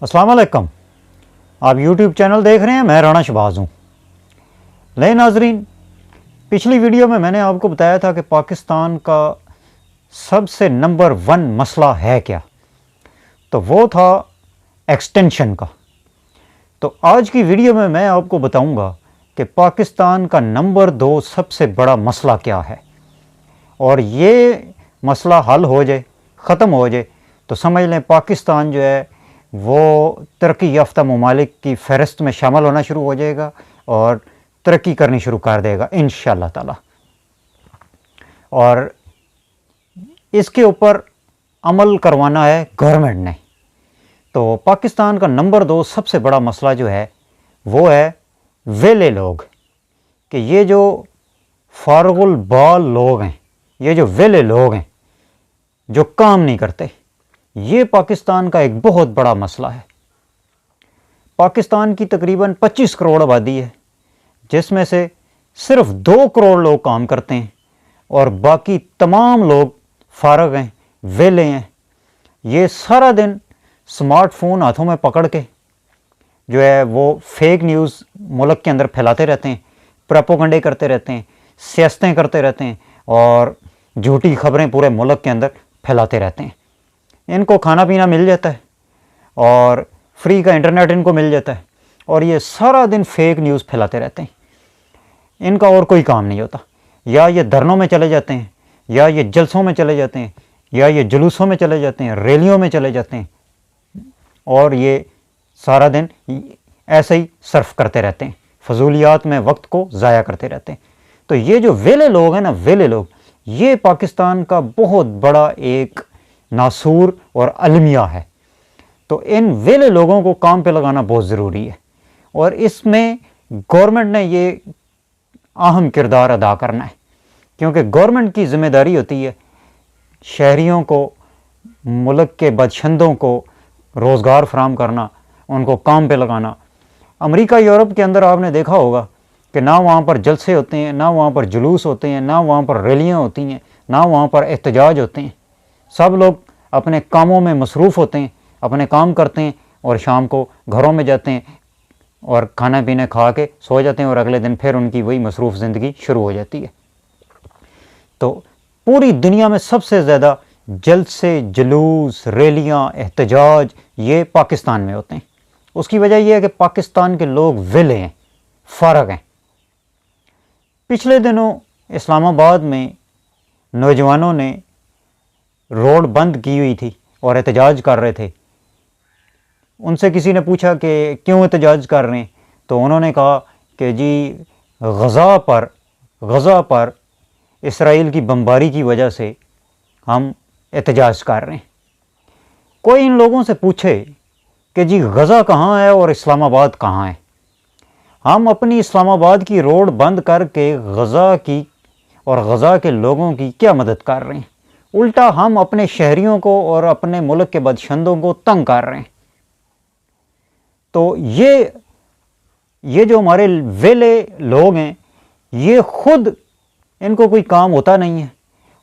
अस्सलाम वालेकुम। आप यूट्यूब चैनल देख रहे हैं, मैं राणा शहबाज हूँ। ले नाजरीन, पिछली वीडियो में मैंने आपको बताया था कि पाकिस्तान का सबसे नंबर 1 मसला है क्या, तो वो था एक्सटेंशन का। तो आज की वीडियो में मैं आपको बताऊंगा कि पाकिस्तान का नंबर 2 सबसे बड़ा मसला क्या है, और ये मसला हल हो जाए, ख़त्म हो जाए, तो समझ लें पाकिस्तान जो है वो तरक्की याफ्ता ममालिक की फ़हरिस्त में शामिल होना शुरू हो जाएगा और तरक्की करनी शुरू कर देगा इंशाअल्लाह ताला। और इसके ऊपर अमल करवाना है गवर्नमेंट ने। तो पाकिस्तान का नंबर 2 सबसे बड़ा मसला जो है वो है वेले लोग, कि ये जो फारगुल बाल लोग हैं, ये जो वेले लोग हैं जो काम नहीं करते, ये पाकिस्तान का एक बहुत बड़ा मसला है। पाकिस्तान की तकरीबन 25 करोड़ आबादी है, जिसमें से सिर्फ 2 करोड़ लोग काम करते हैं और बाकी तमाम लोग फारग हैं, वेले हैं। ये सारा दिन स्मार्टफोन हाथों में पकड़ के जो है वो फेक न्यूज़ मुल्क के अंदर फैलाते रहते हैं, प्रोपेगेंडे करते रहते हैं, सियासतें करते रहते हैं और झूठी खबरें पूरे मुल्क के अंदर फैलाते रहते हैं। इनको खाना पीना मिल जाता है और फ्री का इंटरनेट इनको मिल जाता है और ये सारा दिन फेक न्यूज़ फैलाते रहते हैं। इनका और कोई काम नहीं होता। या ये धरनों में चले जाते हैं, या ये जलसों में चले जाते हैं, या ये जुलूसों में चले जाते हैं, रैलियों में चले जाते हैं और ये सारा दिन ऐसे ही सर्फ करते रहते हैं, फजूलियात में वक्त को ज़ाया करते रहते हैं। तो ये जो वेले लोग हैं ना, वेले लोग, ये पाकिस्तान का बहुत बड़ा एक नासूर और अलमिया है। तो इन वेले लोगों को काम पे लगाना बहुत ज़रूरी है और इसमें गवर्नमेंट ने ये अहम किरदार अदा करना है, क्योंकि गवर्नमेंट की ज़िम्मेदारी होती है शहरियों को, मुल्क के बदशंदों को रोज़गार फराहम करना, उनको काम पे लगाना। अमेरिका यूरोप के अंदर आपने देखा होगा कि ना वहाँ पर जलसे होते हैं, ना वहाँ पर जुलूस होते हैं, ना वहाँ पर रैलियाँ होती हैं, ना वहाँ पर एहतजाज होते हैं। सब लोग अपने कामों में मसरूफ़ होते हैं, अपने काम करते हैं और शाम को घरों में जाते हैं और खाना पीना खा के सो जाते हैं और अगले दिन फिर उनकी वही मसरूफ़ ज़िंदगी शुरू हो जाती है। तो पूरी दुनिया में सबसे ज़्यादा जलसे, जुलूस, रैलियाँ, एहतजाज ये पाकिस्तान में होते हैं। उसकी वजह यह है कि पाकिस्तान के लोग विले हैं, फ़ारग हैं। पिछले दिनों इस्लामाबाद में नौजवानों ने रोड बंद की हुई थी और एहतजाज कर रहे थे। उनसे किसी ने पूछा कि क्यों एहतजाज कर रहे हैं, तो उन्होंने कहा कि जी गज़ा पर इसराइल की बमबारी की वजह से हम एहतजाज कर रहे हैं। कोई इन लोगों से पूछे कि जी गज़ा कहाँ है और इस्लामाबाद कहाँ है। हम अपनी इस्लामाबाद की रोड बंद करके गज़ा की और गज़ा के लोगों की क्या मदद कर रहे हैं, उल्टा हम अपने शहरियों को और अपने मुल्क के बदशंदों को तंग कर रहे हैं। तो ये जो हमारे वेले लोग हैं, ये खुद, इनको कोई काम होता नहीं है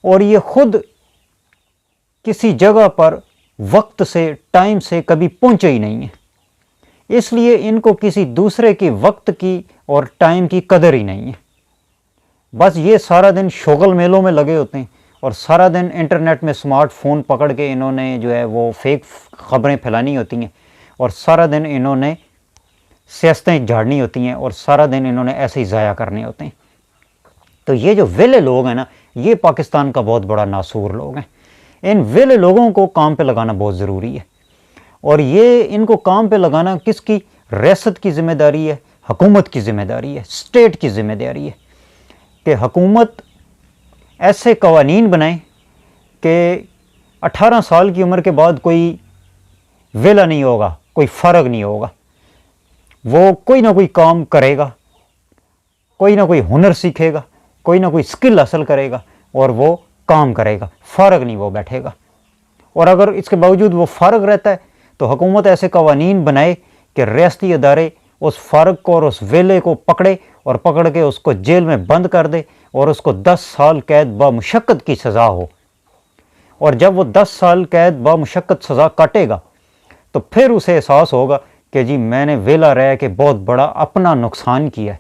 और ये खुद किसी जगह पर वक्त से, टाइम से कभी पहुंचे ही नहीं है, इसलिए इनको किसी दूसरे के वक्त की और टाइम की कदर ही नहीं है। बस ये सारा दिन शोगल मेलों में लगे होते हैं और सारा दिन इंटरनेट में स्मार्टफोन पकड़ के इन्होंने जो है वो फेक ख़बरें फैलानी होती हैं और सारा दिन इन्होंने सियासतें झाड़नी होती हैं और सारा दिन इन्होंने ऐसे ही ज़ाया करने होते हैं। तो ये जो वेले लोग हैं ना, ये पाकिस्तान का बहुत बड़ा नासूर लोग हैं। इन वेले लोगों को काम पे लगाना बहुत ज़रूरी है और ये इनको काम पे लगाना किसकी, रियासत की ज़िम्मेदारी है, हुकूमत की ज़िम्मेदारी है, स्टेट की ज़िम्मेदारी है कि हुकूमत ऐसे कवानीन बनाए कि 18 साल की उम्र के बाद कोई वेला नहीं होगा, कोई फ़र्क नहीं होगा, वो कोई ना कोई काम करेगा, कोई ना कोई हुनर सीखेगा, कोई ना कोई स्किल हासिल करेगा और वो काम करेगा, फ़र्क नहीं वो बैठेगा। और अगर इसके बावजूद वो फ़र्क रहता है तो हुकूमत ऐसे कवानीन बनाए कि रियासती अदारे उस फ़र्क को और उस वेले को पकड़े और पकड़ के उसको जेल में बंद कर दे और उसको 10 साल कैद बामुशक्क़त की सज़ा हो। और जब वो 10 साल कैद बामुशक्क़त सज़ा काटेगा تو پھر اسے احساس ہوگا کہ جی میں نے ویلا رہ کے بہت بڑا اپنا نقصان کیا ہے،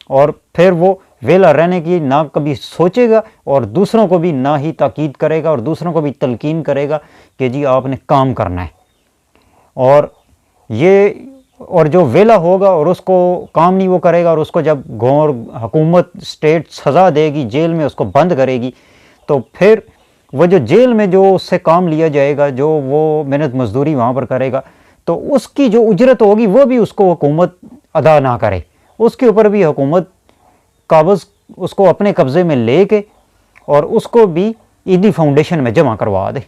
اور پھر وہ ویلا رہنے کی نہ کبھی سوچے گا اور دوسروں کو بھی نہ ہی تاکید کرے گا اور دوسروں کو بھی تلقین کرے گا کہ جی آپ نے کام کرنا ہے۔ اور جو ویلا ہوگا اور اس کو کام نہیں وہ کرے گا، اور اس کو جب حکومت اسٹیٹ سزا دے گی، جیل میں اس کو بند کرے گی، تو پھر وہ جو جیل میں جو اس سے کام لیا جائے گا، جو وہ محنت مزدوری وہاں پر کرے گا، تو اس کی جو اجرت ہوگی وہ بھی اس کو حکومت ادا نہ کرے، اس کے اوپر بھی حکومت قابض اس کو اپنے قبضے میں لے کے اور اس کو بھی عیدی فاؤنڈیشن میں جمع کروا دے۔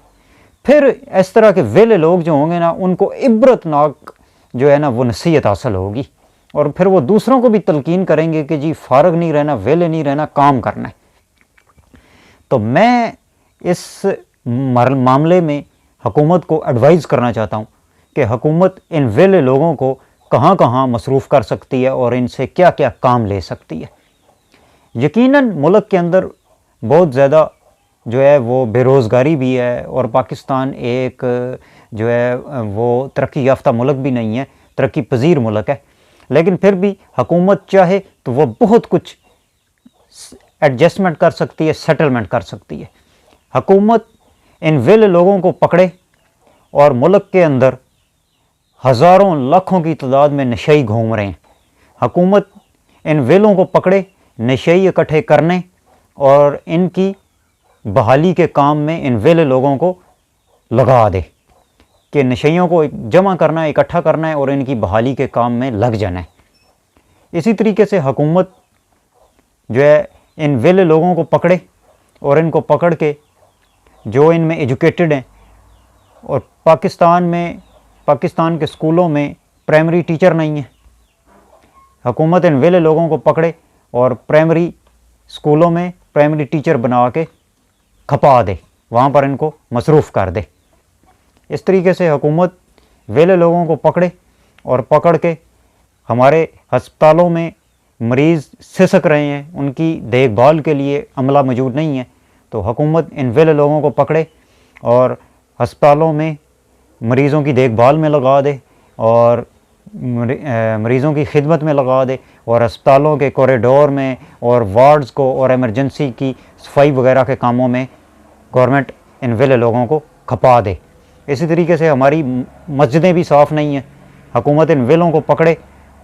پھر اس طرح کے ویلے لوگ جو ہوں گے نا، ان کو عبرت ناک جو ہے نا وہ نصیحت حاصل ہوگی، اور پھر وہ دوسروں کو بھی تلقین کریں گے کہ جی فارغ نہیں رہنا، ویلے نہیں رہنا، کام کرنا ہے۔ تو میں اس معاملے میں حکومت کو ایڈوائز کرنا چاہتا ہوں کہ حکومت ان ویلے لوگوں کو کہاں کہاں مصروف کر سکتی ہے اور ان سے کیا کیا کام لے سکتی ہے۔ یقیناً ملک کے اندر بہت زیادہ جو ہے وہ بے روزگاری بھی ہے، اور پاکستان ایک جو ہے وہ ترقی یافتہ ملک بھی نہیں ہے، ترقی پذیر ملک ہے، لیکن پھر بھی حکومت چاہے تو وہ بہت کچھ ایڈجسٹمنٹ کر سکتی ہے، سیٹلمنٹ کر سکتی ہے۔ حکومت ان ویلے لوگوں کو پکڑے، اور ملک کے اندر ہزاروں لاکھوں کی تعداد میں نشئی گھوم رہے ہیں، حکومت ان ویلوں کو پکڑے، نشئی اکٹھے کرنے اور ان کی بحالی کے کام میں ان ویلے لوگوں کو لگا دے کہ نشیوں کو جمع کرنا ہے، اکٹھا کرنا ہے اور ان کی بحالی کے کام میں لگ جانا ہے۔ اسی طریقے سے حکومت جو ہے ان ویلے لوگوں کو پکڑے اور ان کو پکڑ کے جو ان میں ایجوکیٹڈ ہیں، اور پاکستان کے اسکولوں میں پرائمری ٹیچر نہیں ہیں، حکومت ان ویلے لوگوں کو پکڑے اور پرائمری اسکولوں میں پرائمری ٹیچر بنا کے کھپا دے، وہاں پر ان کو مصروف کر دے۔ اس طریقے سے حکومت ویلے لوگوں کو پکڑے اور پکڑ کے ہمارے ہسپتالوں میں مریض سسک رہے ہیں، ان کی دیکھ بھال کے لیے عملہ موجود نہیں ہے، تو حکومت ان ویلے لوگوں کو پکڑے اور ہسپتالوں میں مریضوں کی دیکھ بھال میں لگا دے اور مریضوں کی خدمت میں لگا دے، اور ہسپتالوں کے کوریڈور میں اور وارڈز کو اور ایمرجنسی کی صفائی وغیرہ کے کاموں میں گورنمنٹ ان ویلے لوگوں کو کھپا دے۔ اسی طریقے سے ہماری مسجدیں بھی صاف نہیں ہیں، حکومت ان ویلوں کو پکڑے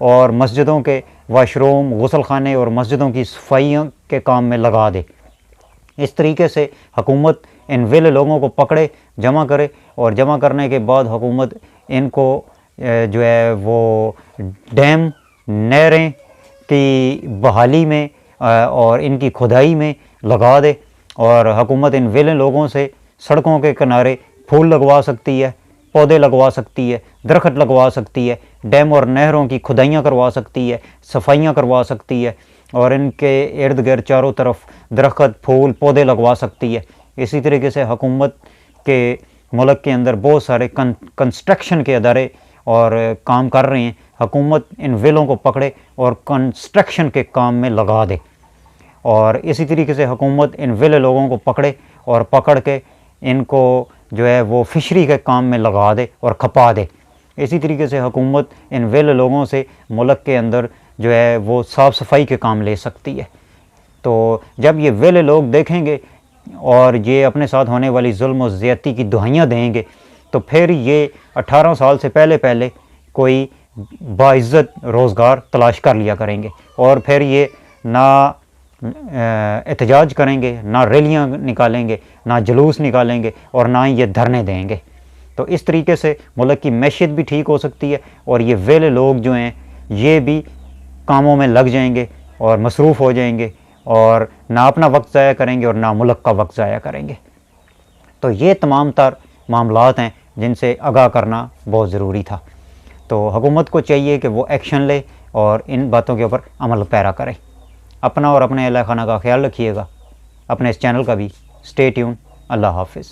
اور مسجدوں کے واش روم، غسل خانے اور مسجدوں کی صفائیوں کے کام میں لگا دے۔ اس طریقے سے حکومت ان ویلے لوگوں کو پکڑے، جمع کرے، اور جمع کرنے کے بعد حکومت ان کو جو ہے وہ ڈیم، نہریں کی بحالی میں اور ان کی کھدائی میں لگا دے، اور حکومت ان ویلے لوگوں سے سڑکوں کے کنارے پھول لگوا سکتی ہے، پودے لگوا سکتی ہے، درخت لگوا سکتی ہے، ڈیم اور نہروں کی کھدائیاں کروا سکتی ہے، صفائیاں کروا سکتی ہے، اور ان کے ارد گرد چاروں طرف درخت، پھول، پودے لگوا سکتی ہے۔ اسی طریقے سے حکومت کے ملک کے اندر بہت سارے کنسٹرکشن کے ادارے اور کام کر رہے ہیں، حکومت ان ویلوں کو پکڑے اور کنسٹرکشن کے کام میں لگا دے، اور اسی طریقے سے حکومت ان ویلے لوگوں کو پکڑے اور پکڑ کے ان کو جو ہے وہ فشری کے کام میں لگا دے اور کھپا دے۔ اسی طریقے سے حکومت ان ویلے لوگوں سے ملک کے اندر جو ہے وہ صاف صفائی کے کام لے سکتی ہے۔ تو جب یہ ویلے لوگ دیکھیں گے اور یہ اپنے ساتھ ہونے والی ظلم و زیادتی کی دہائیاں دیں گے، تو پھر یہ 18 سال سے پہلے کوئی باعزت روزگار تلاش کر لیا کریں گے، اور پھر یہ نہ احتجاج کریں گے، نہ ریلیاں نکالیں گے، نہ جلوس نکالیں گے، اور نہ ہی یہ دھرنے دیں گے۔ تو اس طریقے سے ملک کی معیشت بھی ٹھیک ہو سکتی ہے، اور یہ ویلے لوگ جو ہیں یہ بھی کاموں میں لگ جائیں گے اور مصروف ہو جائیں گے، اور نہ اپنا وقت ضائع کریں گے اور نہ ملک کا وقت ضائع کریں گے۔ تو یہ تمام تر معاملات ہیں جن سے آگاہ کرنا بہت ضروری تھا۔ تو حکومت کو چاہیے کہ وہ ایکشن لے اور ان باتوں کے اوپر عمل پیرا کرے۔ اپنا اور اپنے اہل خانہ کا خیال رکھیے گا، اپنے اس چینل کا بھی۔ Stay tune. اللہ حافظ۔